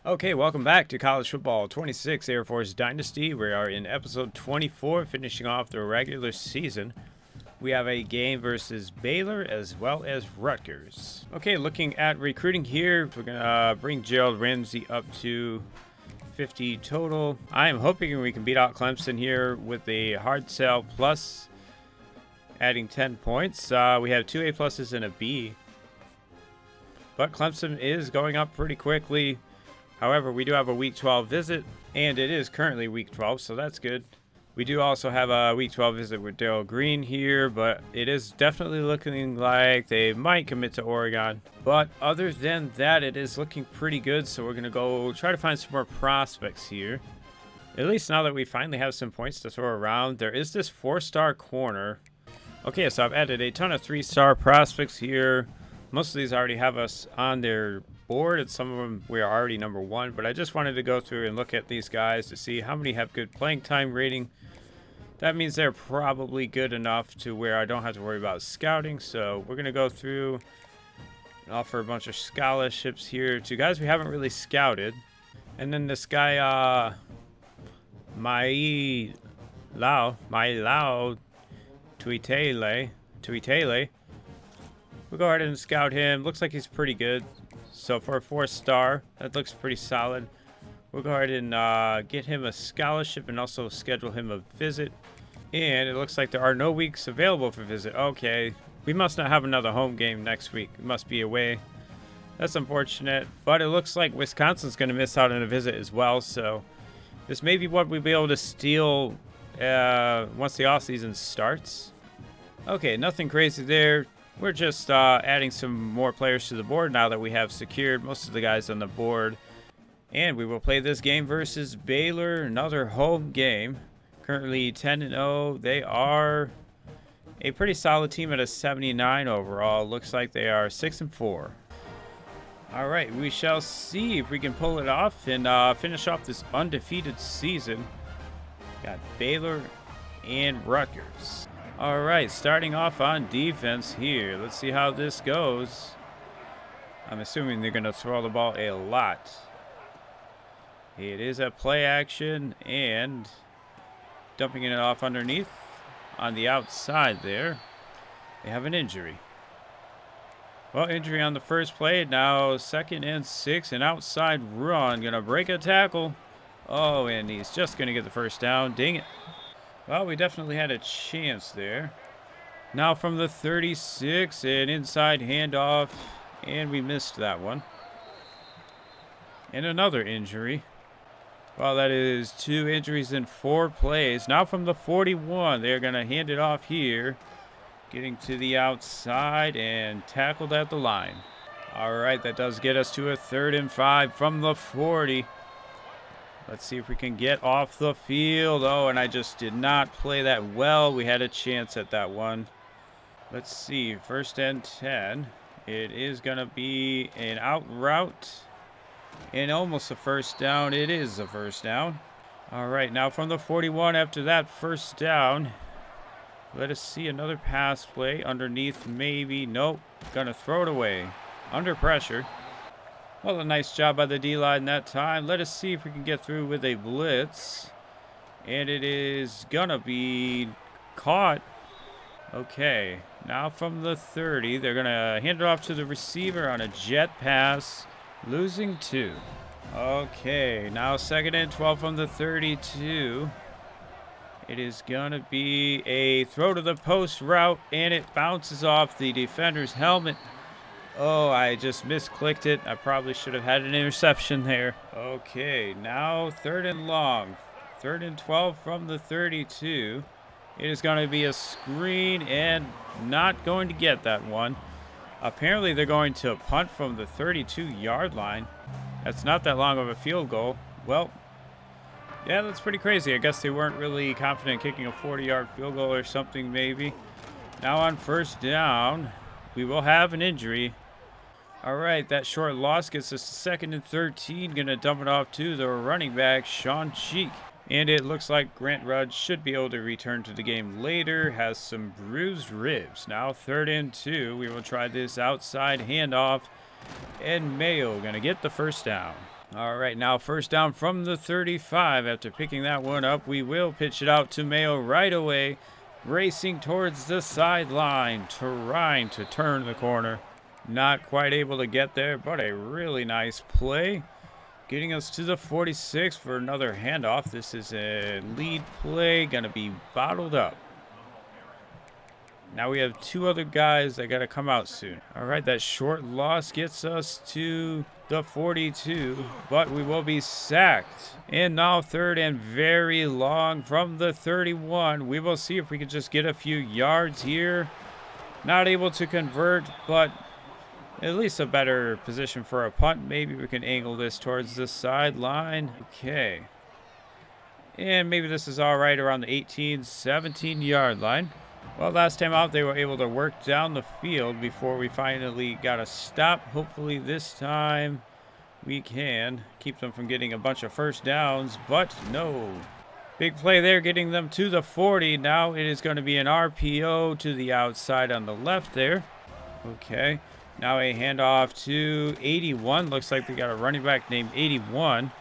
Okay, welcome back to College Football 26 Air Force Dynasty. We are in episode 24, finishing off the regular season. We have a game versus Baylor as well as Rutgers. Okay, looking at recruiting here, we're going to bring Gerald Ramsey up to 50 total. I am hoping we can beat out Clemson here with a hard sell plus, adding 10 points. We have 2 A+s and a B. But Clemson is going up pretty quickly. However, we do have a Week 12 visit, and it is currently Week 12, so that's good. We do also have a Week 12 visit with Darrell Green here, but it is definitely looking like they might commit to Oregon. But other than that, it is looking pretty good, so we're going to go try to find some more prospects here. At least now that we finally have some points to throw around, there is this 4-star corner. Okay, so I've added a ton of 3-star prospects here. Most of these already have us on their board, and some of them we are already number 1, but I just wanted to go through and look at these guys to see how many have good playing time rating. That means they're probably good enough to where I don't have to worry about scouting, so we're going to go through and offer a bunch of scholarships here to guys we haven't really scouted. And then this guy, Mai Lao Tuitele, we'll go ahead and scout him. Looks like he's pretty good. So for a 4-star, that looks pretty solid. We'll go ahead and get him a scholarship and also schedule him a visit. And it looks like there are no weeks available for visit. Okay, we must not have another home game next week. It must be away. That's unfortunate. But it looks like Wisconsin's going to miss out on a visit as well. So this may be what we'll be able to steal once the offseason starts. Okay, nothing crazy there. We're just adding some more players to the board now that we have secured most of the guys on the board. And we will play this game versus Baylor, another home game. Currently 10-0. They are a pretty solid team at a 79 overall. Looks like they are 6-4. All right, we shall see if we can pull it off and finish off this undefeated season. Got Baylor and Rutgers. All right, starting off on defense here. Let's see how this goes. I'm assuming they're going to throw the ball a lot. It is a play action and dumping it off underneath on the outside there. They have an injury. Well, injury on the first play. Now 2nd and 6, an outside run. Going to break a tackle. Oh, and he's just going to get the first down. Dang it. Well, we definitely had a chance there. Now from the 36, an inside handoff, and we missed that one. And another injury. Well, that is 2 injuries in 4 plays. Now from the 41, they're going to hand it off here. Getting to the outside and tackled at the line. All right, that does get us to a 3rd and 5 from the 40. Let's see if we can get off the field. Oh, and I just did not play that well. We had a chance at that one. Let's see. 1st and 10. It is going to be an out route. And almost a first down. It is a first down. All right, now from the 41 after that first down. Let us see another pass play underneath maybe. Nope. Going to throw it away. Under pressure. Well, a nice job by the D-line that time. Let us see if we can get through with a blitz. And it is going to be caught. Okay, now from the 30, they're going to hand it off to the receiver on a jet pass, losing 2. Okay, now 2nd and 12 from the 32. It is going to be a throw to the post route, and it bounces off the defender's helmet. Oh, I just misclicked it. I probably should have had an interception there. Okay, now 3rd and long. 3rd and 12 from the 32. It is going to be a screen and not going to get that one. Apparently they're going to punt from the 32-yard line. That's not that long of a field goal. Well, yeah, that's pretty crazy. I guess they weren't really confident kicking a 40-yard field goal or something maybe. Now on 1st down, we will have an injury. All right, that short loss gets us to 2nd and 13. Going to dump it off to the running back, Sean Cheek. And it looks like Grant Rudd should be able to return to the game later. Has some bruised ribs. Now 3rd and 2. We will try this outside handoff. And Mayo going to get the first down. All right, now first down from the 35. After picking that one up, we will pitch it out to Mayo right away, racing towards the sideline, trying to turn the corner. Not quite able to get there, but a really nice play, getting us to the 46 for another handoff. This is a lead play, going to be bottled up. Now we have two other guys that got to come out soon. All right, that short loss gets us to the 42, but we will be sacked. And now third and very long from the 31. We will see if we can just get a few yards here. Not able to convert, but at least a better position for a punt. Maybe we can angle this towards the sideline. Okay. And maybe this is all right around the 18, 17-yard line. Well, last time out, they were able to work down the field before we finally got a stop. Hopefully this time we can keep them from getting a bunch of first downs, but no. Big play there, getting them to the 40. Now it is going to be an RPO to the outside on the left there. Okay, now a handoff to 81. Looks like they got a running back named 81.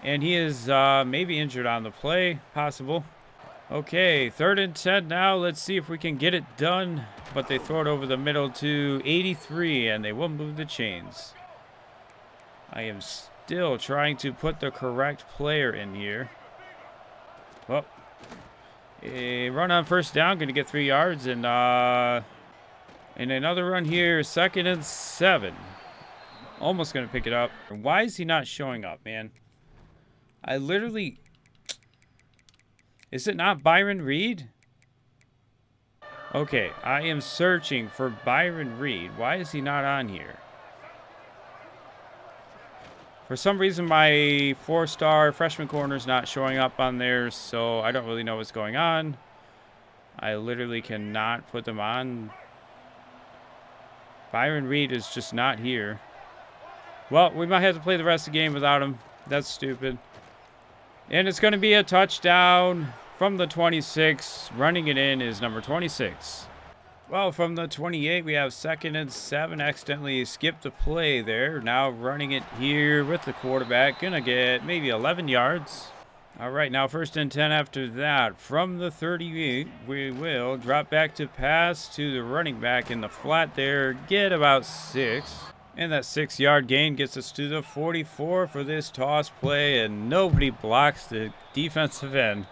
And he is maybe injured on the play, possible. Okay, 3rd and 10 now. Let's see if we can get it done. But they throw it over the middle to 83, and they will move the chains. I am still trying to put the correct player in here. Well, a run on first down, going to get 3 yards, and another run here, 2nd and 7. Almost going to pick it up. Why is he not showing up, man? I literally... Is it not Byron Reed? Okay, I am searching for Byron Reed. Why is he not on here? For some reason, my 4-star freshman corner is not showing up on there, so I don't really know what's going on. I literally cannot put them on. Byron Reed is just not here. Well, we might have to play the rest of the game without him. That's stupid. And it's going to be a touchdown from the 26. Running it in is number 26. Well, from the 28, we have 2nd and 7. Accidentally skipped the play there. Now running it here with the quarterback. Going to get maybe 11 yards. All right, now 1st and 10 after that. From the 38, we will drop back to pass to the running back in the flat there. Get about 6. And that 6-yard gain gets us to the 44 for this toss play, and nobody blocks the defensive end.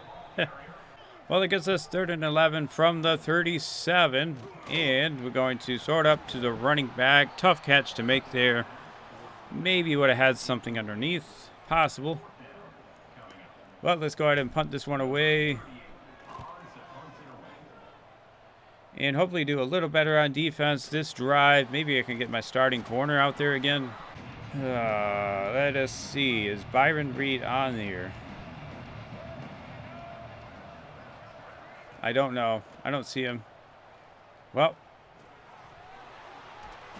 Well, it gets us 3rd and 11 from the 37, and we're going to sort up to the running back. Tough catch to make there. Maybe would have had something underneath. Possible. Well, let's go ahead and punt this one away. And hopefully do a little better on defense this drive. Maybe I can get my starting corner out there again. Let us see. Is Byron Reed on here? I don't know. I don't see him. Well,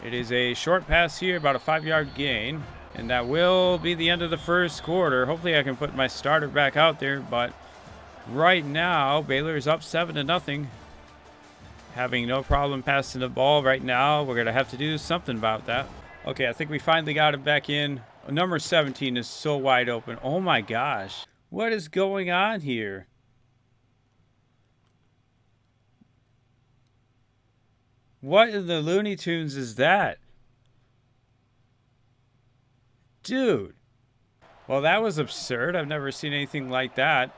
it is a short pass here, about a 5-yard gain. And that will be the end of the first quarter. Hopefully I can put my starter back out there. But right now, Baylor is up 7-0. Having no problem passing the ball right now. We're going to have to do something about that. Okay, I think we finally got him back in. Number 17 is so wide open. Oh my gosh. What is going on here? What in the Looney Tunes is that? Dude. Well, that was absurd. I've never seen anything like that.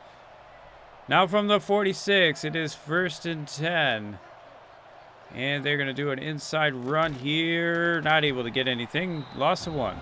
Now from the 46, it is 1st and 10. And they're going to do an inside run here. Not able to get anything. Loss of 1.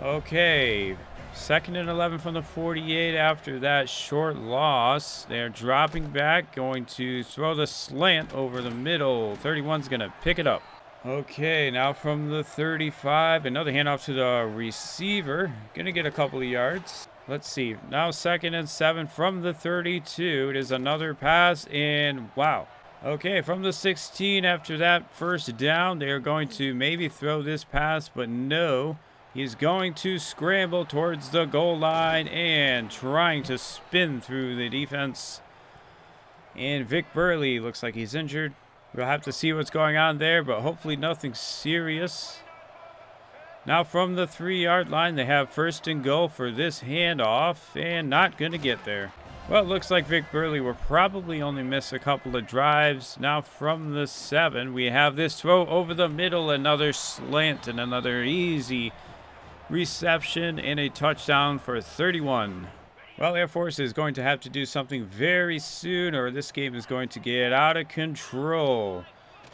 Okay. 2nd and 11 from the 48 after that short loss. They're dropping back. Going to throw the slant over the middle. 31's going to pick it up. Okay, now from the 35. Another handoff to the receiver. Going to get a couple of yards. Let's see. Now 2nd and 7 from the 32. It is another pass. And wow. Okay, from the 16 after that first down, they are going to maybe throw this pass, but no. He's going to scramble towards the goal line and trying to spin through the defense. And Vic Burley looks like he's injured. We'll have to see what's going on there, but hopefully nothing serious. Now from the 3-yard line, they have first and goal for this handoff, and not going to get there. Well, it looks like Vic Burley will probably only miss a couple of drives. Now from the 7, we have this throw over the middle, another slant and another easy reception and a touchdown for 31. Well, Air Force is going to have to do something very soon, or this game is going to get out of control.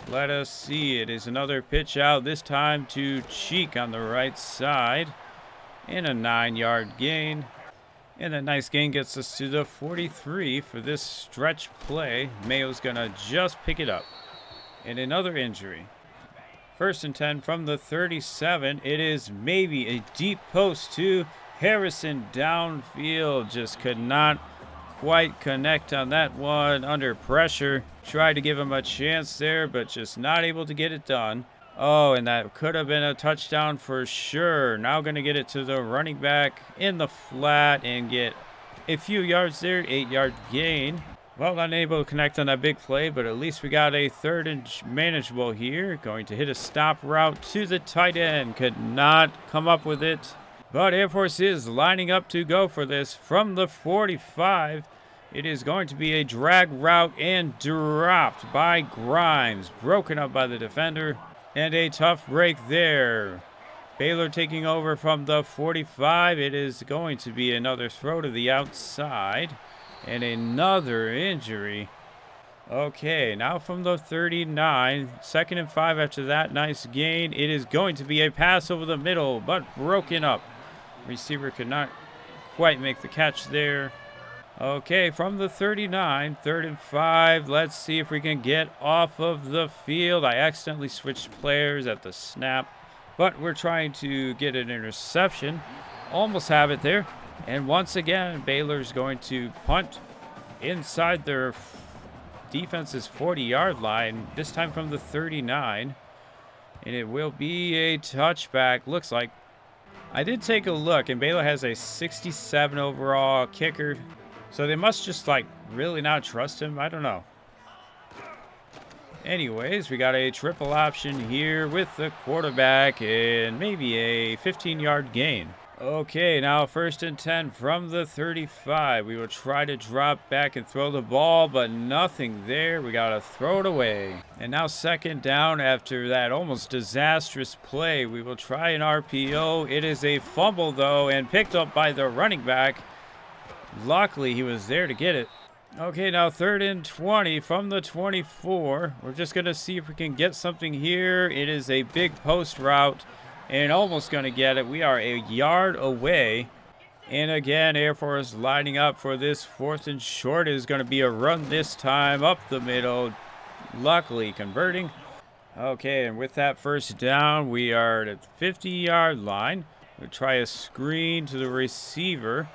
Let us see. It is another pitch out, this time to Cheek on the right side, and a 9-yard gain. And that nice gain gets us to the 43 for this stretch play. Mayo's going to just pick it up. And another injury. First and 10 from the 37. It is maybe a deep post to Harrison downfield. Just could not quite connect on that one under pressure. Tried to give him a chance there, but just not able to get it done. Oh, and that could have been a touchdown for sure. Now going to get it to the running back in the flat and get a few yards there, 8-yard gain. Well, unable to connect on that big play, but at least we got a third and manageable here. Going to hit a stop route to the tight end. Could not come up with it. But Air Force is lining up to go for this from the 45. It is going to be a drag route and dropped by Grimes. Broken up by the defender. And a tough break there. Baylor taking over from the 45. It is going to be another throw to the outside. And another injury. Okay, now from the 39. 2nd and 5 after that nice gain. It is going to be a pass over the middle, but broken up. Receiver could not quite make the catch there. Okay, from the 39, 3rd and 5. Let's see if we can get off of the field. I accidentally switched players at the snap, but we're trying to get an interception. Almost have it there. And once again, Baylor's going to punt inside their defense's 40-yard line, this time from the 39. And it will be a touchback, looks like. I did take a look, and Baylor has a 67 overall kicker. So they must just, like, really not trust him. I don't know. Anyways, we got a triple option here with the quarterback and maybe a 15-yard gain. Okay, now 1st and 10 from the 35. We will try to drop back and throw the ball, but nothing there. We got to throw it away. And now 2nd down after that almost disastrous play. We will try an RPO. It is a fumble, though, and picked up by the running back. Luckily, he was there to get it. Okay, now 3rd and 20 from the 24. We're just going to see if we can get something here. It is a big post route and almost going to get it. We are a yard away. And again, Air Force lining up for this 4th and short. It is going to be a run this time up the middle. Luckily converting. Okay, and with that 1st down, we are at the 50-yard line. We'll try a screen to the receiver.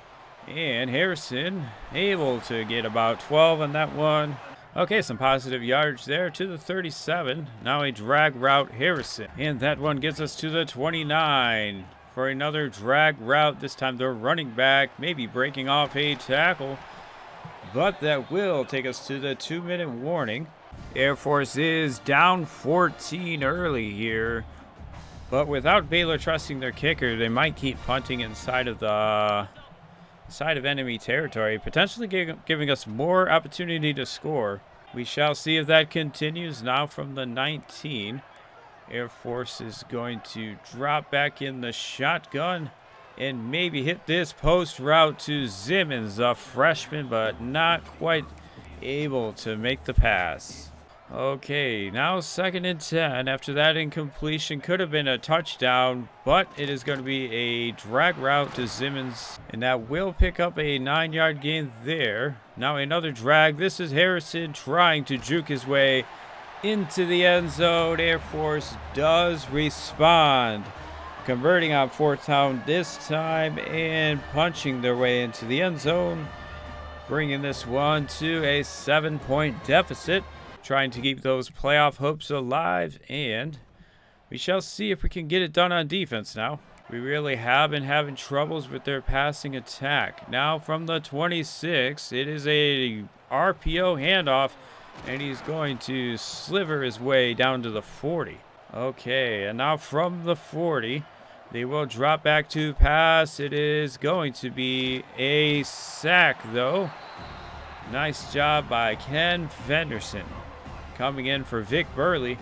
And Harrison able to get about 12 on that one. Okay, some positive yards there to the 37. Now a drag route, Harrison. And that one gets us to the 29 for another drag route. This time the running back maybe breaking off a tackle. But that will take us to the 2-minute warning. Air Force is down 14 early here. But without Baylor trusting their kicker, they might keep punting inside of enemy territory, potentially giving us more opportunity to score. We shall see if that continues. Now from the 19, Air Force is going to drop back in the shotgun and maybe hit this post route to Zimmons, a freshman, but not quite able to make the pass. Okay, now 2nd and 10. After that incompletion, could have been a touchdown, but it is going to be a drag route to Zimmons, and that will pick up a 9-yard gain there. Now another drag. This is Harrison trying to juke his way into the end zone. Air Force does respond, converting on 4th down this time and punching their way into the end zone, bringing this one to a 7-point deficit. Trying to keep those playoff hopes alive, and we shall see if we can get it done on defense now. We really have been having troubles with their passing attack. Now from the 26, it is a RPO handoff, and he's going to sliver his way down to the 40. Okay, and now from the 40, They will drop back to pass. It is going to be a sack, though. Nice job by Ken Fenderson. Coming in for Vic Burley.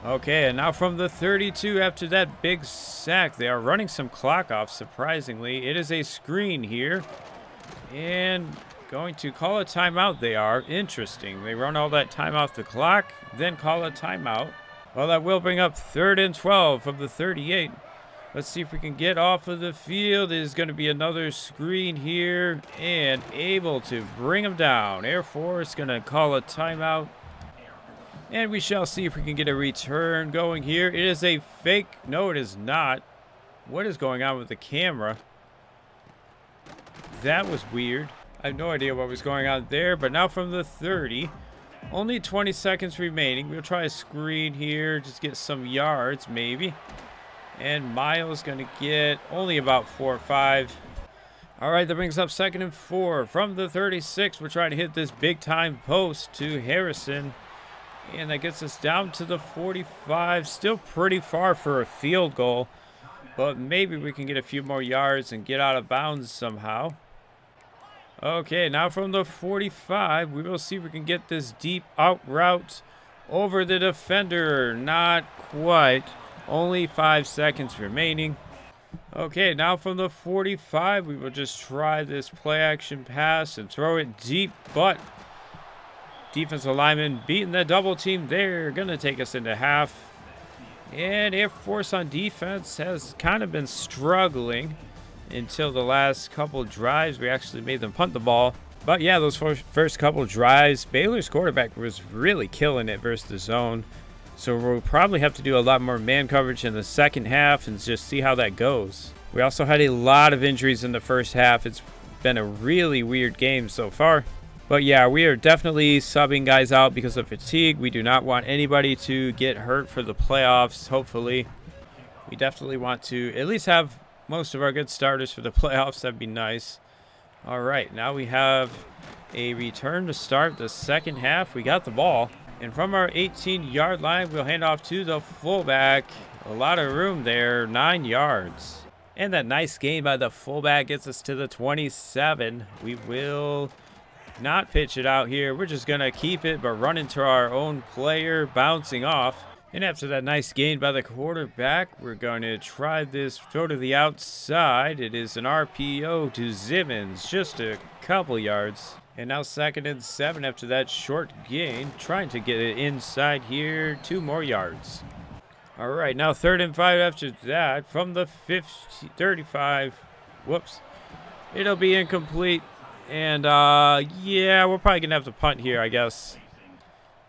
Okay, and now from the 32 after that big sack. They are running some clock off, surprisingly. It is a screen here. And going to call a timeout they are. Interesting. They run all that time off the clock, then call a timeout. Well, that will bring up 3rd and 12 from the 38. Let's see if we can get off of the field. It is going to be another screen here and able to bring them down. Air Force going to call a timeout. And we shall see if we can get a return going here. It is a fake. No, it is not. What is going on with the camera? That was weird. I have no idea what was going on there. But now from the 30. Only 20 seconds remaining. We'll try a screen here. Just get some yards maybe. And Miles going to get only about 4 or 5. All right, that brings up 2nd and 4. From the 36, we're trying to hit this big-time post to Harrison. And that gets us down to the 45. Still pretty far for a field goal. But maybe we can get a few more yards and get out of bounds somehow. Okay, now from the 45, we will see if we can get this deep out route over the defender. Not quite. Only 5 seconds remaining. Okay, now from the 45, we will just try this play action pass and throw it deep, but defensive lineman beating the double team there. Going to take us into half. And Air Force on defense has kind of been struggling until the last couple drives. We actually made them punt the ball. But yeah, those first couple drives, Baylor's quarterback was really killing it versus the zone. So we'll probably have to do a lot more man coverage in the second half and just see how that goes. We also had a lot of injuries in the first half. It's been a really weird game so far. But yeah, we are definitely subbing guys out because of fatigue. We do not want anybody to get hurt for the playoffs, hopefully. We definitely want to at least have most of our good starters for the playoffs. That'd be nice. All right, now we have a return to start the second half. We got the ball. And from our 18-yard line, we'll hand off to the fullback. A lot of room there, 9 yards. And that nice gain by the fullback gets us to the 27. We will not pitch it out here. We're just going to keep it, but run into our own player, bouncing off. And after that nice gain by the quarterback, we're going to try this throw to the outside. It is an RPO to Zimmons, just a couple yards. And now 2nd and 7 after that short gain. Trying to get it inside here. 2 more yards. All right, now 3rd and 5 after that. From the 35. Whoops. It'll be incomplete. And, yeah, we're probably going to have to punt here, I guess.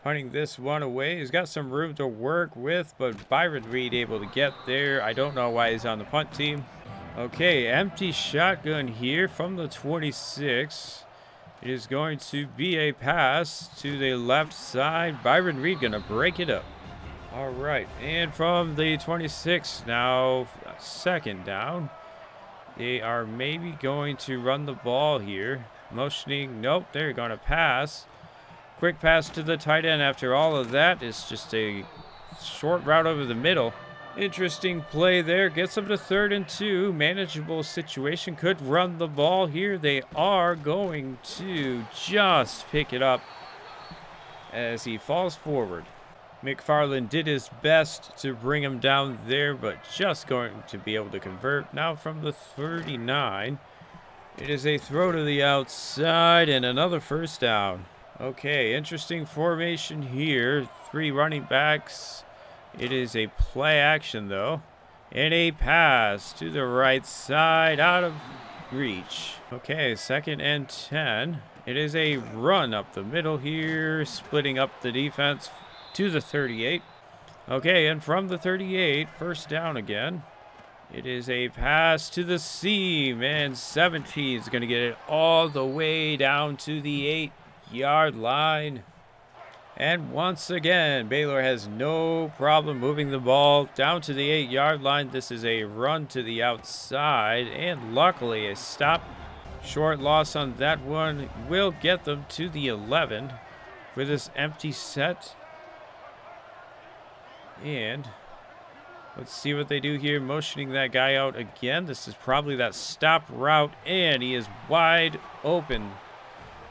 Punting this one away. He's got some room to work with, but Byron Reed able to get there. I don't know why he's on the punt team. Okay, empty shotgun here from the 26. It is going to be a pass to the left side. Byron Reed going to break it up. All right, and from the 26, now 2nd down. They are maybe going to run the ball here. Motioning, nope, they're going to pass. Quick pass to the tight end after all of that. It's just a short route over the middle. Interesting play there. Gets them to 3rd and 2. Manageable situation. Could run the ball here. They are going to just pick it up as he falls forward. McFarland did his best to bring him down there, but just going to be able to convert. Now from the 39, it is a throw to the outside and another 1st down. Okay, interesting formation here. 3 running backs. It is a play action, though. And a pass to the right side out of reach. Okay, 2nd and 10. It is a run up the middle here, splitting up the defense to the 38. Okay, and from the 38, 1st down again. It is a pass to the seam, and 17 is going to get it all the way down to the 8-yard line. And once again, Baylor has no problem moving the ball down to the 8-yard line. This is a run to the outside, and luckily a stop. Short loss on that one will get them to the 11 for this empty set. And Let's see what they do here. Motioning that guy out again. This is probably that stop route, and he is wide open.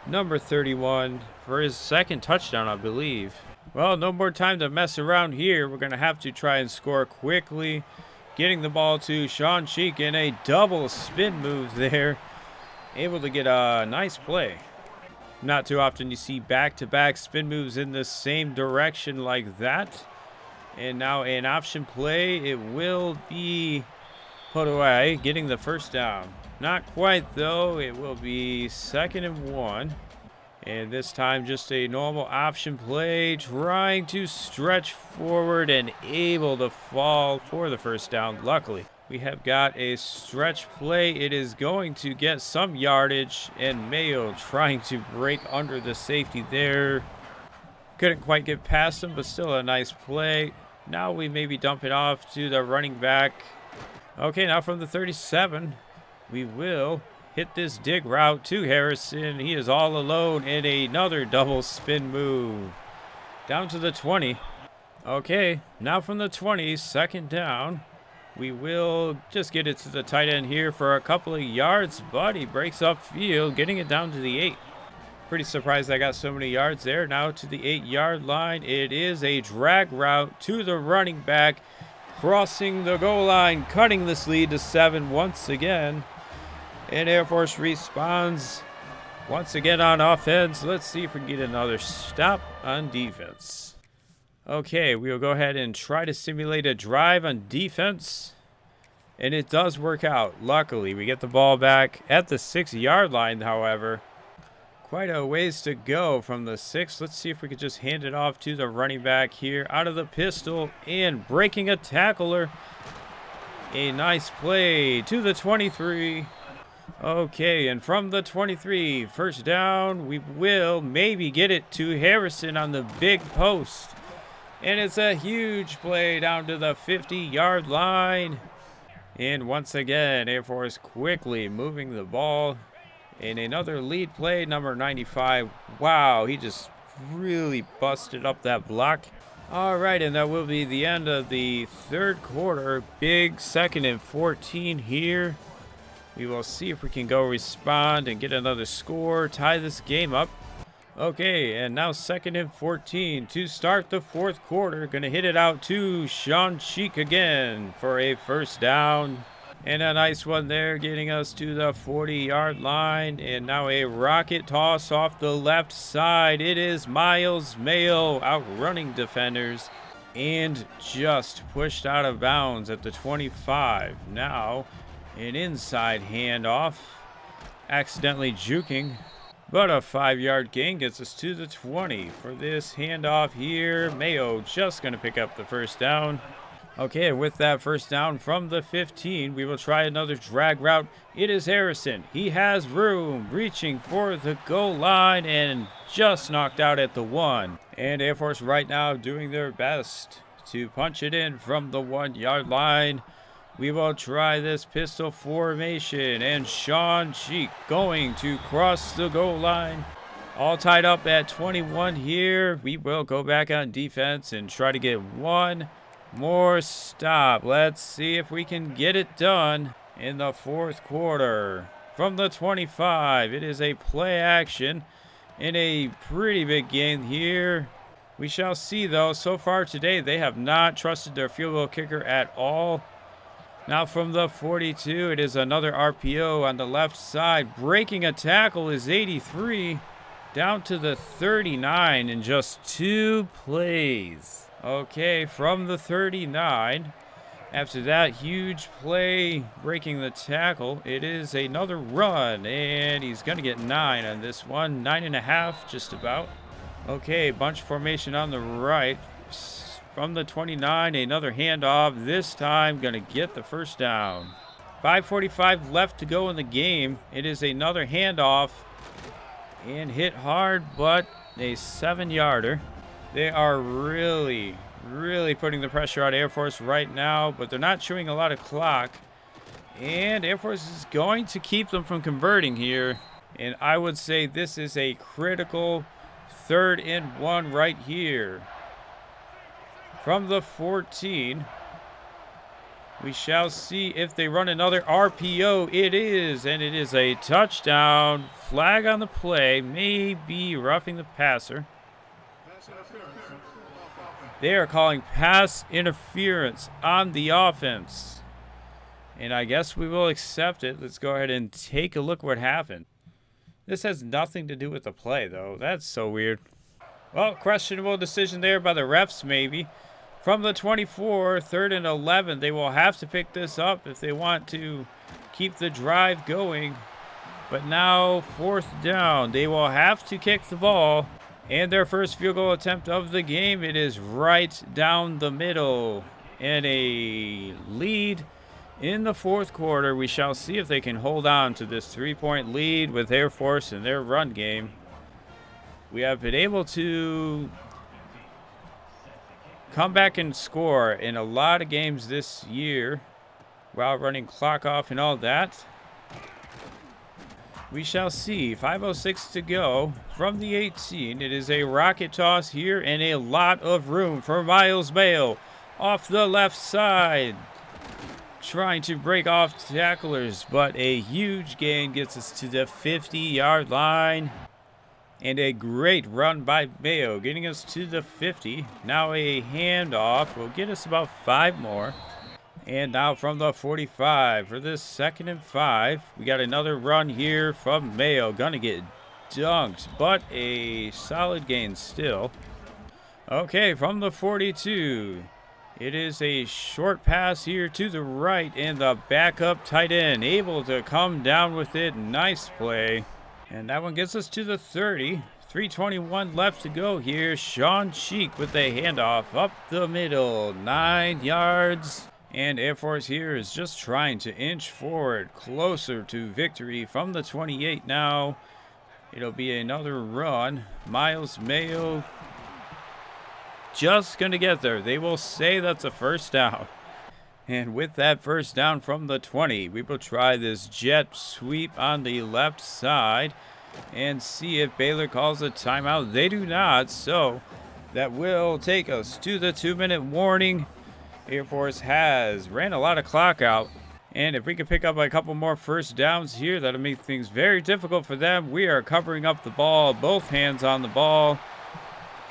Number 31 for his second touchdown, I believe. Well, no more time to mess around here. We're going to have to try and score quickly. Getting the ball to Sean Cheek in a double spin move there. Able to get a nice play. Not too often you see back-to-back spin moves in the same direction like that. And now an option play. It will be put away, getting the first down. Not quite, though. It will be 2nd and 1. And this time just a normal option play, trying to stretch forward and able to fall for the first down. Luckily, we have got a stretch play. It is going to get some yardage, and Mayo trying to break under the safety there. Couldn't quite get past him, but still a nice play. Now we maybe dump it off to the running back. Okay, now from the 37, we will hit this dig route to Harrison. He is all alone in another double spin move. Down to the 20. Okay, now from the 20, 2nd down. We will just get it to the tight end here for a couple of yards, but he breaks up field, getting it down to the 8. Pretty surprised I got so many yards there. Now to the 8-yard line. It is a drag route to the running back, crossing the goal line, cutting this lead to 7 once again. And Air Force responds once again on offense. Let's see if we can get another stop on defense. Okay, we'll go ahead and try to simulate a drive on defense. And it does work out. Luckily, we get the ball back at the 6-yard line, however. Quite a ways to go from the 6. Let's see if we could just hand it off to the running back here. Out of the pistol and breaking a tackler. A nice play to the 23. Okay, and from the 23, first down, we will maybe get it to Harrison on the big post. And it's a huge play down to the 50-yard line. And once again, Air Force quickly moving the ball. And another lead play, number 95. Wow, he just really busted up that block. All right, and that will be the end of the 3rd quarter. Big 2nd and 14 here. We will see if we can go respond and get another score, tie this game up. Okay, and now 2nd and 14 to start the 4th quarter. Going to hit it out to Sean Cheek again for a first down. And a nice one there, getting us to the 40-yard line. And now a rocket toss off the left side. It is Miles Mayo outrunning defenders and just pushed out of bounds at the 25. Now an inside handoff, accidentally juking, but a 5-yard gain gets us to the 20. For this handoff here, Mayo just going to pick up the first down. Okay, with that first down from the 15, we will try another drag route. It is Harrison. He has room, reaching for the goal line and just knocked out at the 1. And Air Force right now doing their best to punch it in from the 1-yard line. We will try this pistol formation, and Sean Cheek going to cross the goal line. All tied up at 21 here. We will go back on defense and try to get one more stop. Let's see if we can get it done in the 4th quarter. From the 25, it is a play action and a pretty big gain here. We shall see, though. So far today, they have not trusted their field goal kicker at all. Now from the 42, it is another RPO on the left side. Breaking a tackle is 83. Down to the 39 in just 2 plays. Okay, from the 39, after that huge play, breaking the tackle, it is another run, and he's going to get 9 on this one. 9.5, just about. Okay, bunch formation on the right. From the 29, another handoff. This time, going to get the first down. 5:45 left to go in the game. It is another handoff. And hit hard, but a 7-yarder. They are really putting the pressure on Air Force right now, but they're not chewing a lot of clock. And Air Force is going to keep them from converting here. And I would say this is a critical 3rd and 1 right here. From the 14, We shall see if they run another RPO. It is, and it is a touchdown. Flag on the play. Maybe roughing the passer. They are calling pass interference on the offense. And I guess we will accept it. Let's go ahead and take a look what happened. This has nothing to do with the play, though. That's so weird. Well, questionable decision there by the refs, maybe. From the 24, 3rd and 11, they will have to pick this up if they want to keep the drive going. But now, 4th down, they will have to kick the ball. And their first field goal attempt of the game, it is right down the middle. And a lead in the 4th quarter. We shall see if they can hold on to this 3-point lead with Air Force and their run game. We have been able to come back and score in a lot of games this year while running clock off and all that. We shall see. 5:06 to go from the 18. It is a rocket toss here and a lot of room for Miles Mayo off the left side. Trying to break off tacklers, but a huge gain gets us to the 50-yard line. And a great run by Mayo, getting us to the 50. Now a handoff will get us about 5 more. And now from the 45 for this 2nd and 5. We got another run here from Mayo. Gonna get dunked, but a solid gain still. Okay, from the 42. It is a short pass here to the right, and the backup tight end able to come down with it. Nice play. And that one gets us to the 30. 3:21 left to go here. Sean Cheek with a handoff up the middle. 9 yards. And Air Force here is just trying to inch forward closer to victory from the 28 now. It'll be another run. Miles Mayo just going to get there. They will say that's a first down. And with that first down from the 20, we will try this jet sweep on the left side and see if Baylor calls a timeout. They do not, so that will take us to the 2-minute warning. Air Force has ran a lot of clock out, and if we can pick up a couple more first downs here, that'll make things very difficult for them. We are covering up the ball, both hands on the ball.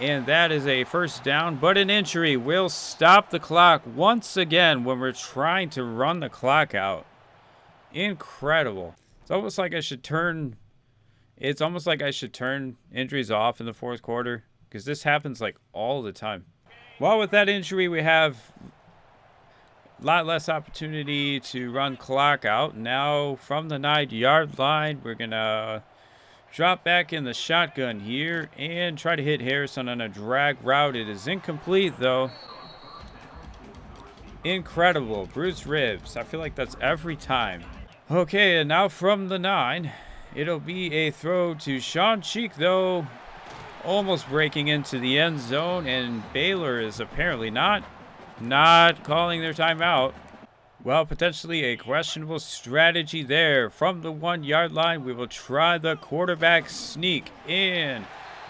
And that is a first down, but an injury will stop the clock once again when we're trying to run the clock out. Incredible. It's almost like I should turn injuries off in the 4th quarter, because this happens like all the time. Well, with that injury, we have a lot less opportunity to run clock out. Now from the 9-yard line, we're going to drop back in the shotgun here and try to hit Harrison on a drag route. It is incomplete, though. Incredible. Bruised ribs. I feel like that's every time. Okay, and now from the 9, it'll be a throw to Sean Cheek, though. Almost breaking into the end zone, and Baylor is apparently not calling their timeout. Well, potentially a questionable strategy there. From the 1-yard line, we will try the quarterback sneak in.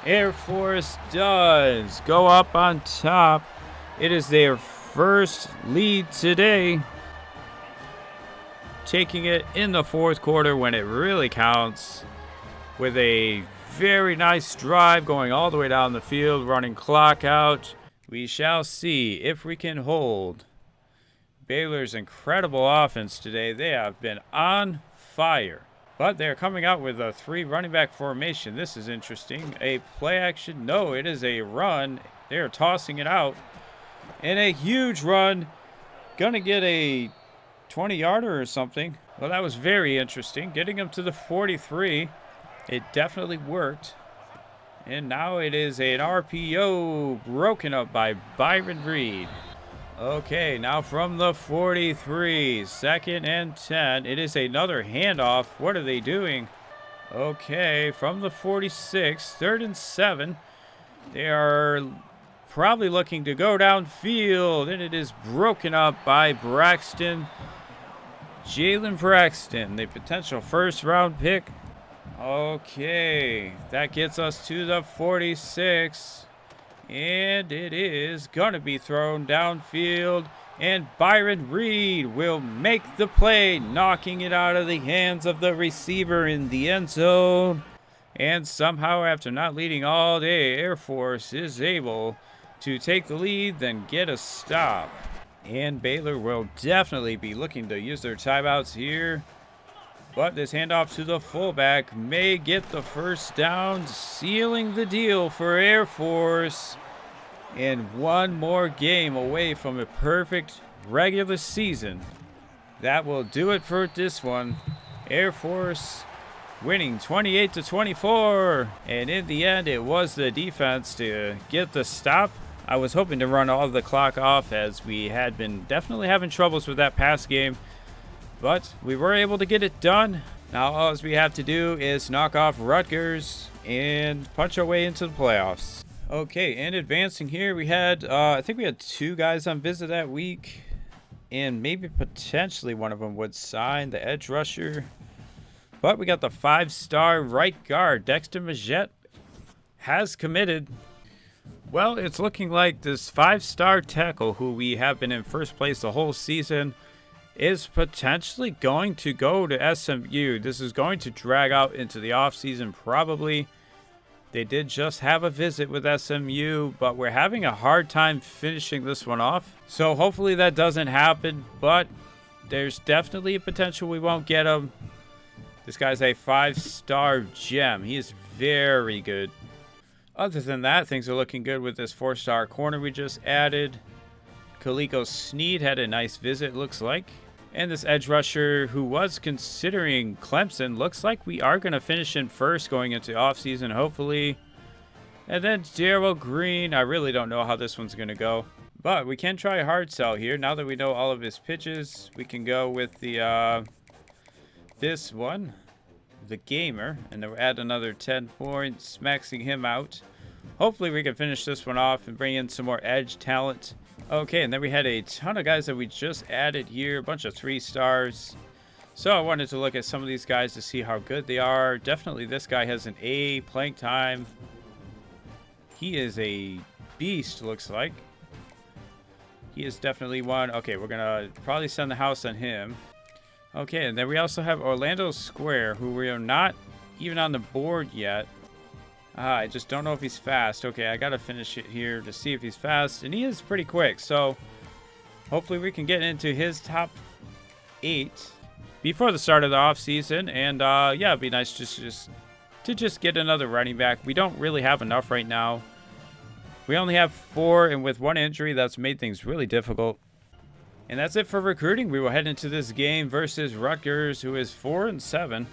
Air Force does go up on top. It is their first lead today. Taking it in the 4th quarter when it really counts. With a very nice drive going all the way down the field, running clock out. We shall see if we can hold Baylor's incredible offense today. They have been on fire. But they're coming out with a 3 running back formation. This is interesting. A play action. No, it is a run. They're tossing it out. And a huge run. Gonna get a 20-yarder or something. Well, that was very interesting. Getting him to the 43. It definitely worked. And now it is an RPO broken up by Byron Reed. Okay, now from the 43, 2nd and 10. It is another handoff. What are they doing? Okay, from the 46, 3rd and 7. They are probably looking to go downfield, and it is broken up by Braxton. Jalen Braxton, the potential first-round pick. Okay, that gets us to the 46. And it is going to be thrown downfield. And Byron Reed will make the play, knocking it out of the hands of the receiver in the end zone. And somehow, after not leading all day, Air Force is able to take the lead, then get a stop. And Baylor will definitely be looking to use their timeouts here. But this handoff to the fullback may get the first down, sealing the deal for Air Force. And one more game away from a perfect regular season. That will do it for this one. Air Force winning 28-24. And in the end, it was the defense to get the stop. I was hoping to run all of the clock off, as we had been definitely having troubles with that pass game. But we were able to get it done. Now all we have to do is knock off Rutgers and punch our way into the playoffs. Okay, and advancing here, we had, I think we had 2 guys on visit that week. And maybe potentially one of them would sign, the edge rusher. But we got the 5-star right guard, Dexter Majette, has committed. Well, it's looking like this 5-star tackle, who we have been in first place the whole season, is potentially going to go to SMU. This is going to drag out into the offseason probably. They did just have a visit with SMU, but we're having a hard time finishing this one off. So hopefully that doesn't happen, but there's definitely a potential we won't get him. This guy's a 5-star gem. He is very good. Other than that, things are looking good with this 4-star corner we just added. Kaliko Sneed had a nice visit, looks like. And this edge rusher who was considering Clemson, looks like we are going to finish in first going into offseason, hopefully. And then Darrell Green, I really don't know how this one's going to go. But we can try a hard sell here. Now that we know all of his pitches, we can go with the this one, the Gamer. And then we'll add another 10 points, maxing him out. Hopefully we can finish this one off and bring in some more edge talent. Okay, and then we had a ton of guys that we just added here, a bunch of 3-stars. So I wanted to look at some of these guys to see how good they are. Definitely this guy has an A playing time. He is a beast, looks like. He is definitely one. Okay, we're going to probably send the house on him. Okay, and then we also have Orlando Square, who we are not even on the board yet. I just don't know if he's fast. Okay, I got to finish it here to see if he's fast. And he is pretty quick. So hopefully we can get into his top 8 before the start of the offseason. And yeah, it'd be nice to just get another running back. We don't really have enough right now. We only have 4. And with one injury, that's made things really difficult. And that's it for recruiting. We will head into this game versus Rutgers, who is 4-7.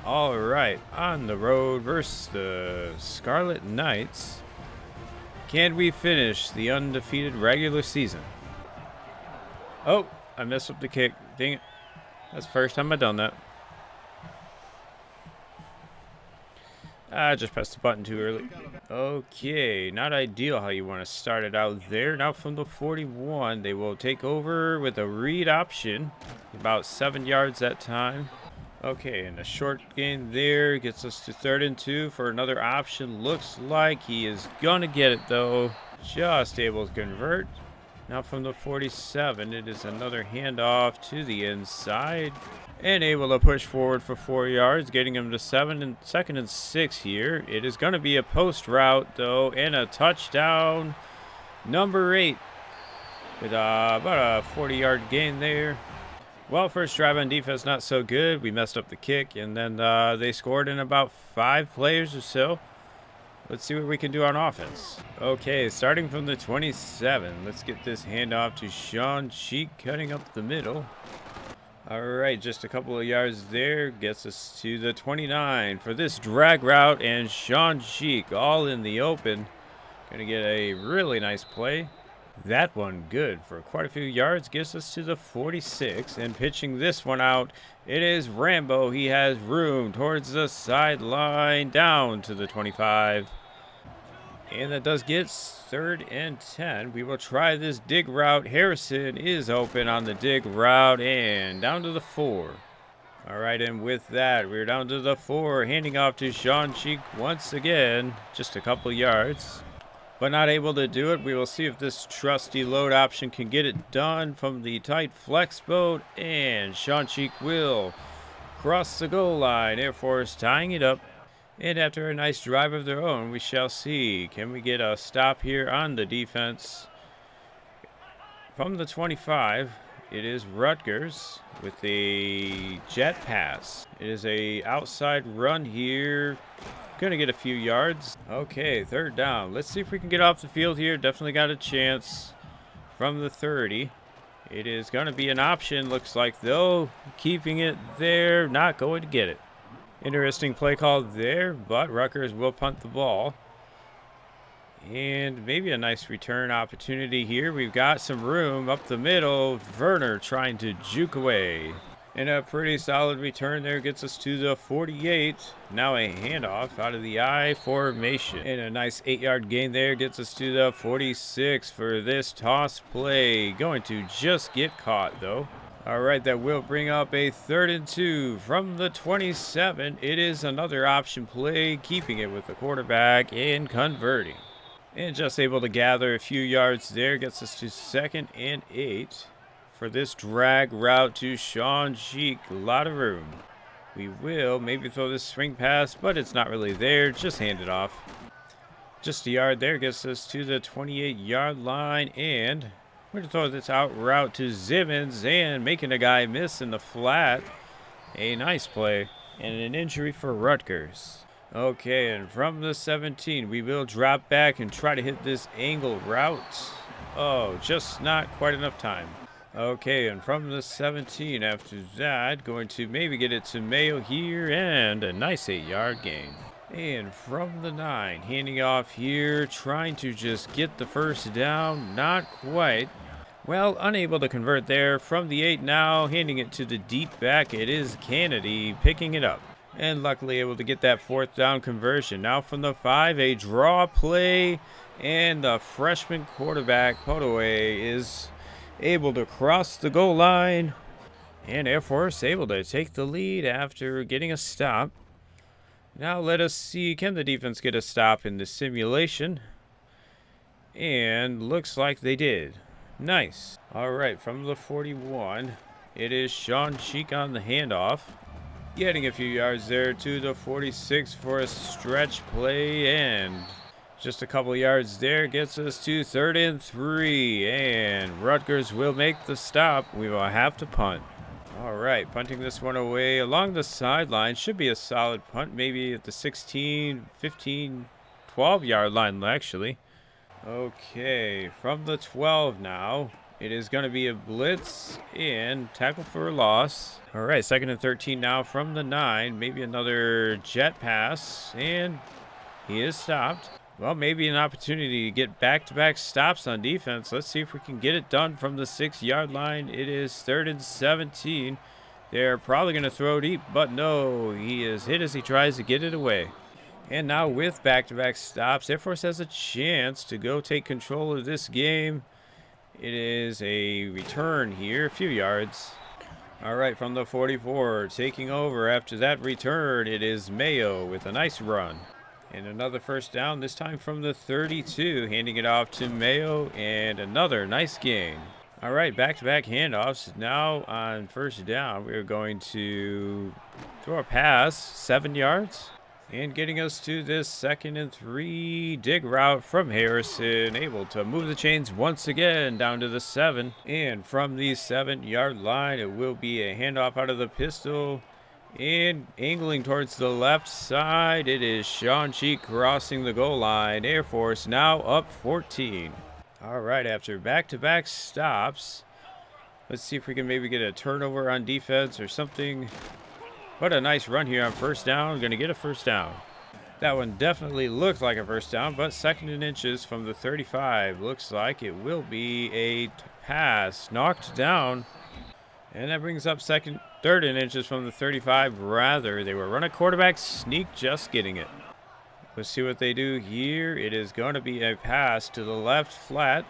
All right, on the road versus the Scarlet Knights. Can we finish the undefeated regular season? Oh, I messed up the kick. Dang it. That's the first time I've done that. I just pressed the button too early. Okay, not ideal how you want to start it out there. Now from the 41, they will take over with a read option. About 7 yards that time. Okay, and a short gain there gets us to 3rd and 2 for another option. Looks like he is going to get it, though. Just able to convert. Now from the 47, it is another handoff to the inside. And able to push forward for 4 yards, getting him to 2nd and 6 here. It is going to be a post route, though, and a touchdown. Number 8 with about a 40-yard gain there. Well, first drive on defense, not so good. We messed up the kick, and then they scored in about 5 plays or so. Let's see what we can do on offense. Okay, starting from the 27, let's get this handoff to Sean Cheek, cutting up the middle. All right, just a couple of yards there gets us to the 29 for this drag route, and Sean Cheek all in the open. Gonna get a really nice play. That one good for quite a few yards, gets us to the 46, and pitching this one out, it is Rambo. He has room towards the sideline, down to the 25. And that does get 3rd and 10. We will try this dig route. Harrison is open on the dig route, and down to the 4. All right, and with that, we're down to the 4, handing off to Sean Cheek once again, just a couple yards. but not able to do it. We will see if this trusty load option can get it done from the tight flex boat, and Sean Cheek will cross the goal line. Air Force tying it up, and after a nice drive of their own, we shall see, can we get a stop here on the defense. From the 25, it is Rutgers with a jet pass. It is a outside run here. Gonna get a few yards. Okay, third down. Let's see if we can get off the field here. Definitely got a chance from the 30. It is gonna be an option, looks like, though. Keeping it there, not going to get it. Interesting play call there, but Rutgers will punt the ball. And maybe a nice return opportunity here. We've got some room up the middle. Werner trying to juke away. And a pretty solid return there gets us to the 48. Now a handoff out of the I formation. And a nice 8-yard gain there gets us to the 46 for this toss play. Going to just get caught, though. All right, that will bring up a 3rd and 2 from the 27. It is another option play, keeping it with the quarterback and converting. And just able to gather a few yards there. Gets us to 2nd and 8 for this drag route to Sean Cheek. A lot of room. We will maybe throw this swing pass, but it's not really there. Just hand it off. Just a yard there gets us to the 28-yard line. And we're going to throw this out route to Zimmons, and making a guy miss in the flat. A nice play. And an injury for Rutgers. Okay, and from the 17, we will drop back and try to hit this angle route. Oh, just not quite enough time. Okay, and from the 17, after that, going to maybe get it to Mayo here, and a nice 8-yard gain. And from the 9, handing off here, trying to just get the first down, not quite. Well, unable to convert there. From the 8 now, handing it to the deep back, it is Kennedy picking it up. And luckily able to get that 4th down conversion. Now from the 5, a draw play. And the freshman quarterback, Podaway, is able to cross the goal line. And Air Force able to take the lead after getting a stop. Now let us see, can the defense get a stop in the simulation? And looks like they did. Nice. All right, from the 41, it is Sean Cheek on the handoff. Getting a few yards there to the 46 for a stretch play, and just a couple yards there gets us to 3rd and 3, and Rutgers will make the stop. We will have to punt. All right, punting this one away along the sideline. Should be a solid punt, maybe at the 16, 15, 12-yard line, actually. Okay, from the 12 now. It is going to be a blitz and tackle for a loss. All right, 2nd and 13 now from the 9. Maybe another jet pass, and he is stopped. Well, maybe an opportunity to get back-to-back stops on defense. Let's see if we can get it done from the 6-yard line. It is 3rd and 17. They're probably going to throw deep, but no, he is hit as he tries to get it away. And now with back-to-back stops, Air Force has a chance to go take control of this game. It is a return here, a few yards. All right, from the 44, taking over after that return, it is Mayo with a nice run. And another first down, this time from the 32, handing it off to Mayo, and another nice gain. All right, back-to-back handoffs. Now on first down, we're going to throw a pass, 7 yards. And getting us to this 2nd and 3 dig route from Harrison. Able to move the chains once again down to the 7. And from the 7-yard line, it will be a handoff out of the pistol. And angling towards the left side, it is Sean Cheek crossing the goal line. Air Force now up 14. All right, after back-to-back stops, let's see if we can maybe get a turnover on defense or something. What a nice run here on first down. Going to get a first down. That one definitely looked like a first down, but 2nd and inches from the 35. Looks like it will be a pass knocked down. And that brings up 3rd and inches from the 35. Rather, they were running quarterback sneak, just getting it. Let's see what they do here. It is going to be a pass to the left flat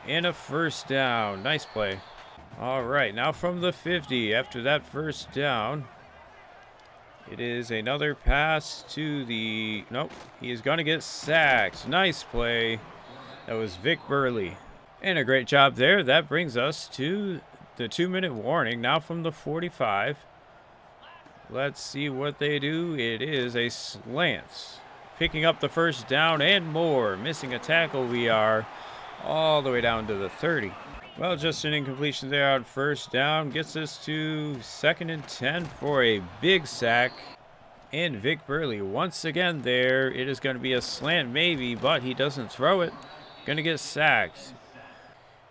and a first down. Nice play. All right, now from the 50, after that first down, it is another pass to the... Nope, he is going to get sacked. Nice play. That was Vic Burley. And a great job there. That brings us to the 2-minute warning. Now from the 45. Let's see what they do. It is a slant. Picking up the first down and more. Missing a tackle. We are all the way down to the 30. Well, just an incompletion there on first down. Gets us to 2nd and 10 for a big sack. And Vic Burley once again there. It is going to be a slant maybe, but he doesn't throw it. Going to get sacked.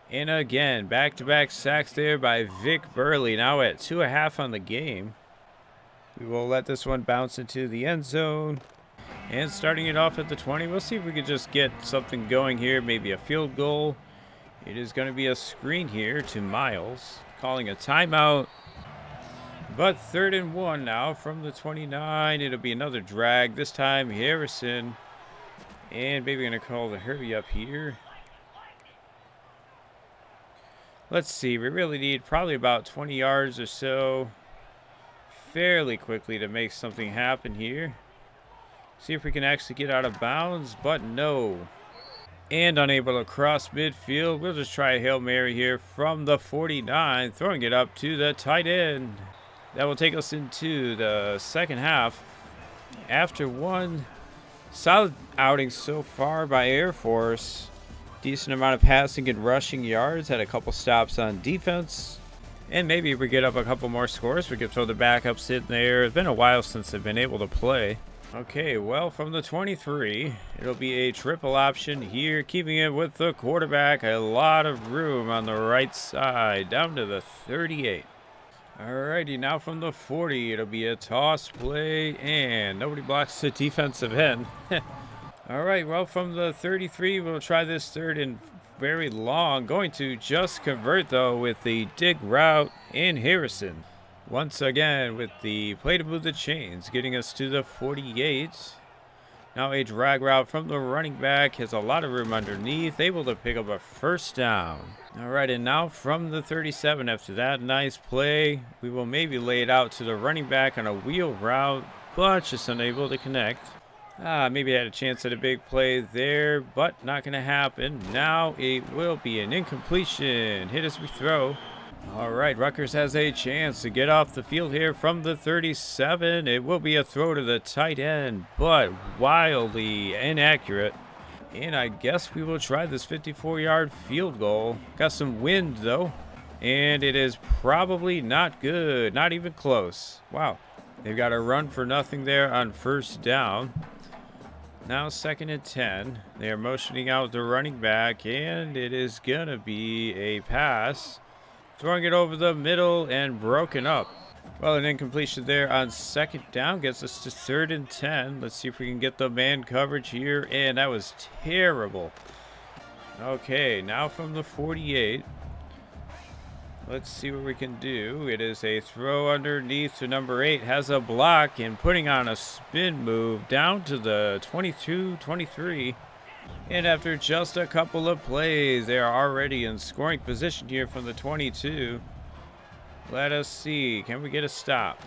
And again, back-to-back sacks there by Vic Burley. Now at 2.5 on the game. We will let this one bounce into the end zone. And starting it off at the 20, we'll see if we can just get something going here. Maybe a field goal. It is going to be a screen here to Miles. Calling a timeout. But 3rd and 1 now from the 29. It'll be another drag. This time Harrison. And maybe going to call the hurry up here. Let's see. We really need probably about 20 yards or so. Fairly quickly to make something happen here. See if we can actually get out of bounds, but no. And unable to cross midfield. We'll just try a Hail Mary here from the 49, throwing it up to the tight end. That will take us into the second half. After one solid outing so far by Air Force, decent amount of passing and rushing yards, had a couple stops on defense. And maybe if we get up a couple more scores, we could throw the backups in there. It's been a while since they've been able to play. Okay, well, from the 23, it'll be a triple option here, keeping it with the quarterback. A lot of room on the right side, down to the 38. Alrighty, now from the 40, it'll be a toss play, and nobody blocks the defensive end. Alright, well, from the 33, we'll try this 3rd and very long. Going to just convert, though, with the dig route in Harrison. Once again with the play to move the chains, getting us to the 48. Now a drag route from the running back. Has a lot of room underneath. Able to pick up a first down. All right, and now from the 37, after that nice play, we will maybe lay it out to the running back on a wheel route, but just unable to connect. Maybe had a chance at a big play there, but not going to happen. Now it will be an incompletion. Hit as we throw. All right, Rutgers has a chance to get off the field here from the 37. It will be a throw to the tight end, but wildly inaccurate. And I guess we will try this 54-yard field goal. Got some wind, though, and it is probably not good, not even close. Wow, they've got a run for nothing there on first down. Now 2nd and 10. They are motioning out the running back, and it is going to be a pass. Throwing it over the middle and broken up. Well, an incompletion there on 2nd down gets us to 3rd and 10. Let's see if we can get the man coverage here. And that was terrible. Okay, now from the 48. Let's see what we can do. It is a throw underneath to number 8. Has a block and putting on a spin move down to the 22-23. And after just a couple of plays, they are already in scoring position here from the 22. Let us see. Can we get a stop?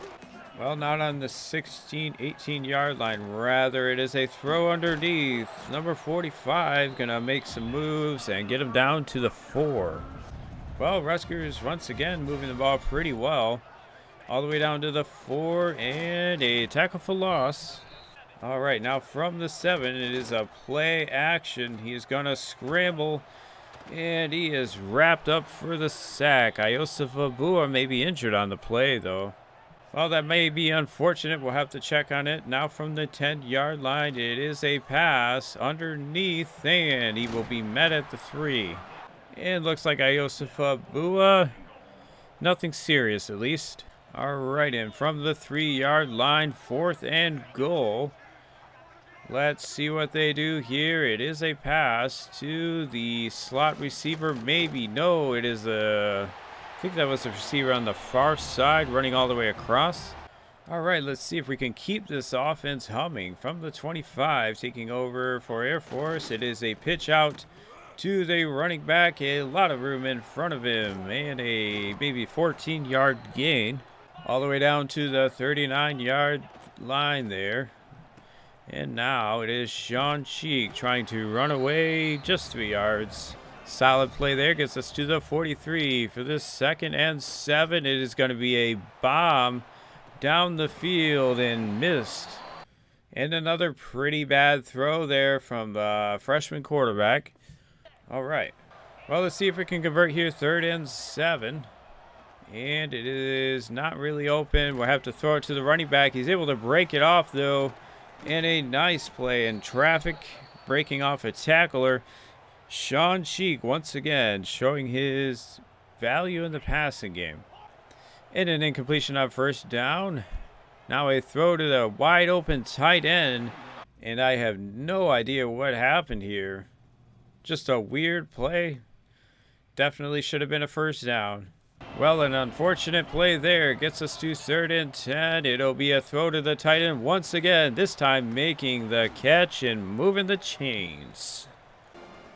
Well, not on the 16, 18-yard line. Rather, it is a throw underneath. Number 45 going to make some moves and get him down to the 4. Well, Rutgers once again moving the ball pretty well. All the way down to the 4 and a tackle for loss. All right, now from the 7, it is a play action. He is going to scramble, and he is wrapped up for the sack. Iosif Abua may be injured on the play, though. Well, that may be unfortunate. We'll have to check on it. Now from the 10-yard line, it is a pass underneath, and he will be met at the 3. And looks like Iosif Abua, nothing serious at least. All right, and from the 3-yard line, 4th and goal. Let's see what they do here. It is a pass to the slot receiver. Maybe. No, it is I think that was the receiver on the far side running all the way across. All right, let's see if we can keep this offense humming. From the 25, taking over for Air Force. It is a pitch out to the running back. A lot of room in front of him. And a maybe 14-yard gain. All the way down to the 39-yard line there. And now it is Sean Cheek trying to run away just 3 yards. Solid play there, gets us to the 43 for this 2nd and 7. It is going to be a bomb down the field and missed. And another pretty bad throw there from the freshman quarterback. All right. Well, let's see if we can convert here. 3rd and 7. And it is not really open. We'll have to throw it to the running back. He's able to break it off, though. And a nice play in traffic, breaking off a tackler. Sean Cheek once again showing his value in the passing game. And an incompletion on 1st down. Now a throw to the wide open tight end. And I have no idea what happened here. Just a weird play. Definitely should have been a 1st down. Well, an unfortunate play there gets us to 3rd and 10. It'll be a throw to the tight end once again, this time making the catch and moving the chains.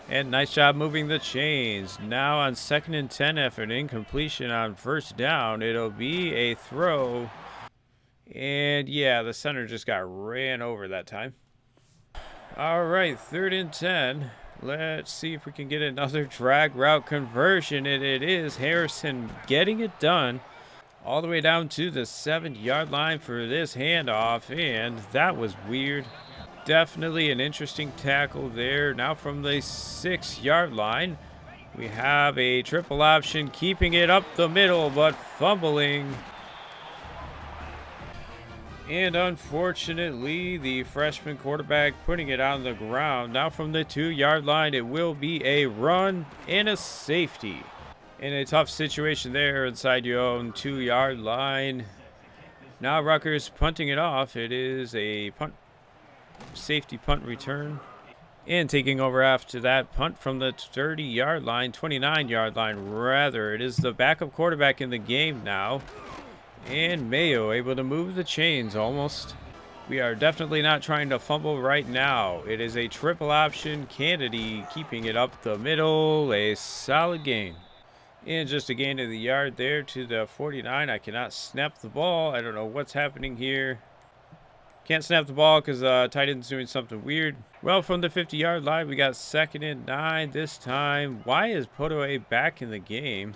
And nice job moving the chains. Now on 2nd and 10 after an incompletion on 1st down, it'll be a throw. And yeah, the center just got ran over that time. All right, 3rd and 10. Let's see if we can get another drag route conversion, and it is Harrison getting it done all the way down to the 7-yard line for this handoff, and that was weird. Definitely an interesting tackle there. Now from the 6-yard line, we have a triple option, keeping it up the middle, but fumbling. And unfortunately, the freshman quarterback putting it on the ground. Now from the 2-yard line, it will be a run and a safety. In a tough situation there inside your own 2-yard line. Now Rutgers punting it off. It is a punt, safety punt return. And taking over after that punt from the 30-yard line, 29-yard line rather. It is the backup quarterback in the game now. And Mayo able to move the chains almost. We are definitely not trying to fumble right now. It is a triple option. Kennedy keeping it up the middle. A solid gain. And just a gain of the yard there to the 49. I cannot snap the ball. I don't know what's happening here. Can't snap the ball because tight end's doing something weird. Well, from the 50-yard line, we got 2nd and 9 this time. Why is Podaway back in the game?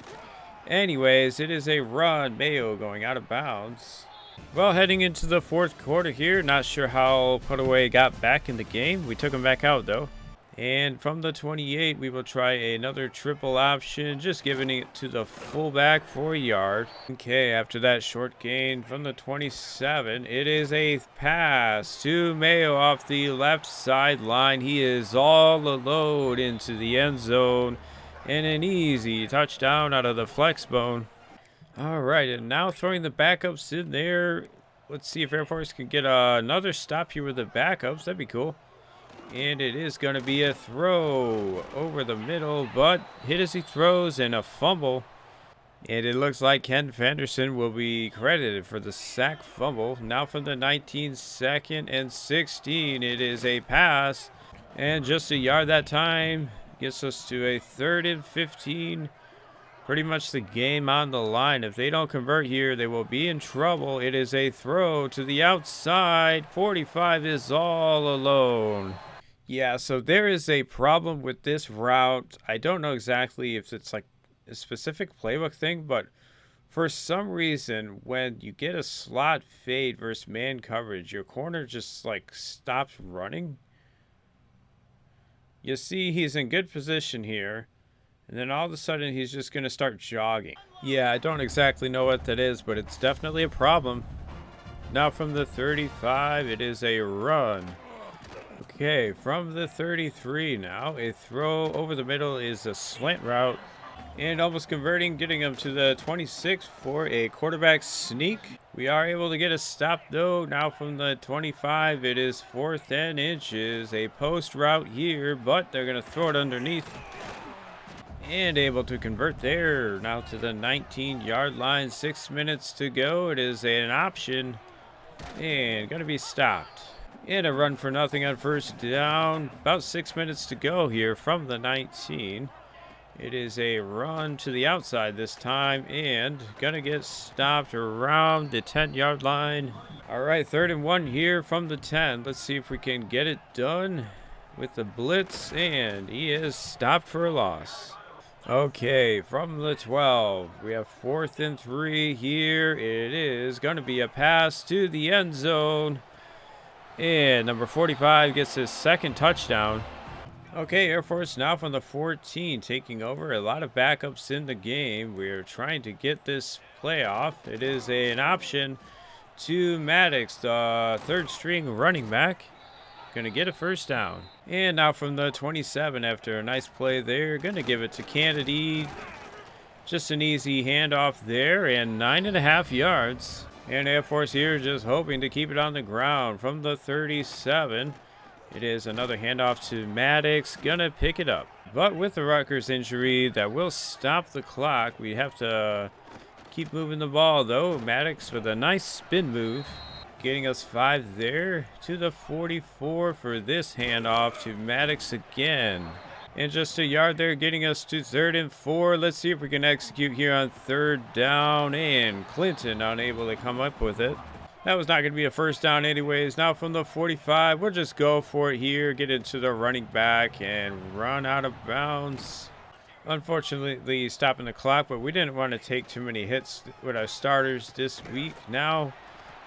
Anyways, it is a run. Mayo going out of bounds. Well, heading into the 4th quarter here. Not sure how Podaway got back in the game. We took him back out, though. And from the 28, we will try another triple option. Just giving it to the fullback for a yard. Okay, after that short gain from the 27, it is a pass to Mayo off the left sideline. He is all alone into the end zone. And an easy touchdown out of the flex bone. All right, and now throwing the backups in there. Let's see if Air Force can get another stop here with the backups. That'd be cool. And it is going to be a throw over the middle, but hit as he throws and a fumble. And it looks like Ken Fenderson will be credited for the sack fumble. Now from the 19, 2nd and 16, it is a pass. And just a yard that time. Gets us to a 3rd and 15. Pretty much the game on the line. If they don't convert here, they will be in trouble. It is a throw to the outside. 45 is all alone. Yeah, so there is a problem with this route. I don't know exactly if it's like a specific playbook thing, but for some reason, when you get a slot fade versus man coverage, your corner just like stops running. You see he's in good position here, and then all of a sudden he's just going to start jogging. Yeah, I don't exactly know what that is, but it's definitely a problem. Now from the 35, it is a run. Okay, from the 33 now, a throw over the middle is a slant route. And almost converting, getting him to the 26 for a quarterback sneak. We are able to get a stop, though. Now from the 25, it is 4th and inches. A post route here, but they're going to throw it underneath. And able to convert there. Now to the 19-yard line. 6 minutes to go. It is an option. And going to be stopped. And a run for nothing on 1st down. About 6 minutes to go here from the 19. It is a run to the outside this time, and gonna get stopped around the 10-yard line. All right, 3rd and 1 here from the 10. Let's see if we can get it done with the blitz, and he is stopped for a loss. Okay, from the 12, we have 4th and 3 here. It is going to be a pass to the end zone, and number 45 gets his 2nd touchdown. Okay, Air Force now from the 14, taking over. A lot of backups in the game. We're trying to get this playoff. It is an option to Maddox, the 3rd string running back. Going to get a 1st down. And now from the 27, after a nice play there, going to give it to Kennedy. Just an easy handoff there, and 9.5 yards. And Air Force here just hoping to keep it on the ground from the 37. It is another handoff to Maddox, gonna pick it up. But with the Rutgers injury, that will stop the clock. We have to keep moving the ball, though. Maddox with a nice spin move, getting us 5 there to the 44 for this handoff to Maddox again. And just a yard there, getting us to 3rd and 4. Let's see if we can execute here on 3rd down, and Clinton unable to come up with it. That was not going to be a 1st down anyways. Now from the 45, we'll just go for it here, get into the running back, and run out of bounds. Unfortunately, stopping the clock, but we didn't want to take too many hits with our starters this week. Now,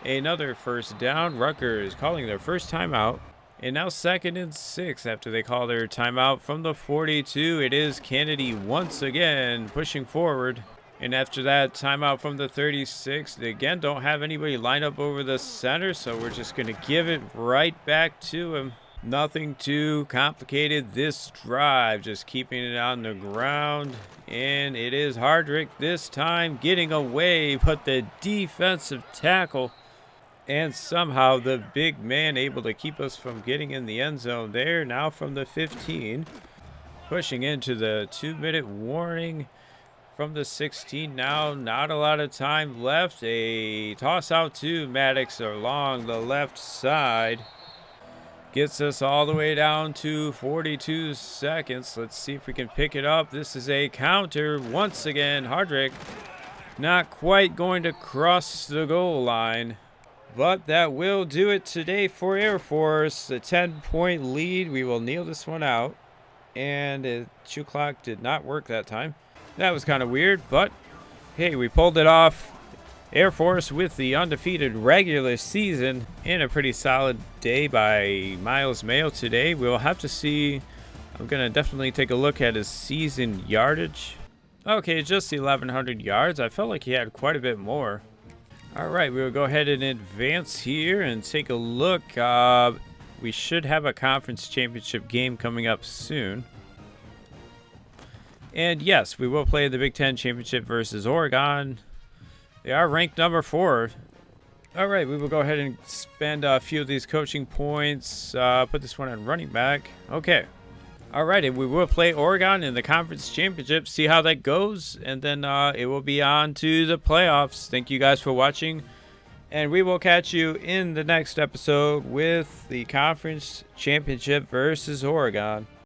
another 1st down. Rutgers calling their 1st timeout. And now 2nd and 6 after they call their timeout from the 42. It is Kennedy once again pushing forward. And after that timeout from the 36, they again don't have anybody lined up over the center, so we're just going to give it right back to him. Nothing too complicated this drive, just keeping it on the ground. And it is Hardrick this time getting away, but the defensive tackle, and somehow the big man able to keep us from getting in the end zone there. Now from the 15, pushing into the 2-minute warning. From the 16 now, not a lot of time left. A toss out to Maddox along the left side. Gets us all the way down to 42 seconds. Let's see if we can pick it up. This is a counter once again. Hardrick not quite going to cross the goal line. But that will do it today for Air Force. A 10-point lead. We will kneel this one out. And the 2 clock did not work that time. That was kind of weird, but hey, we pulled it off. Air Force with the undefeated regular season, and a pretty solid day by Miles Mayo today. We'll have to see. I'm going to definitely take a look at his season yardage. Okay, just 1,100 yards. I felt like he had quite a bit more. All right, we'll go ahead and advance here and take a look. We should have a conference championship game coming up soon. And yes, we will play the Big Ten Championship versus Oregon. They are ranked number 4. All right, we will go ahead and spend a few of these coaching points. Put this one on running back. Okay. All right, and we will play Oregon in the conference championship. See how that goes. And then it will be on to the playoffs. Thank you guys for watching. And we will catch you in the next episode with the conference championship versus Oregon.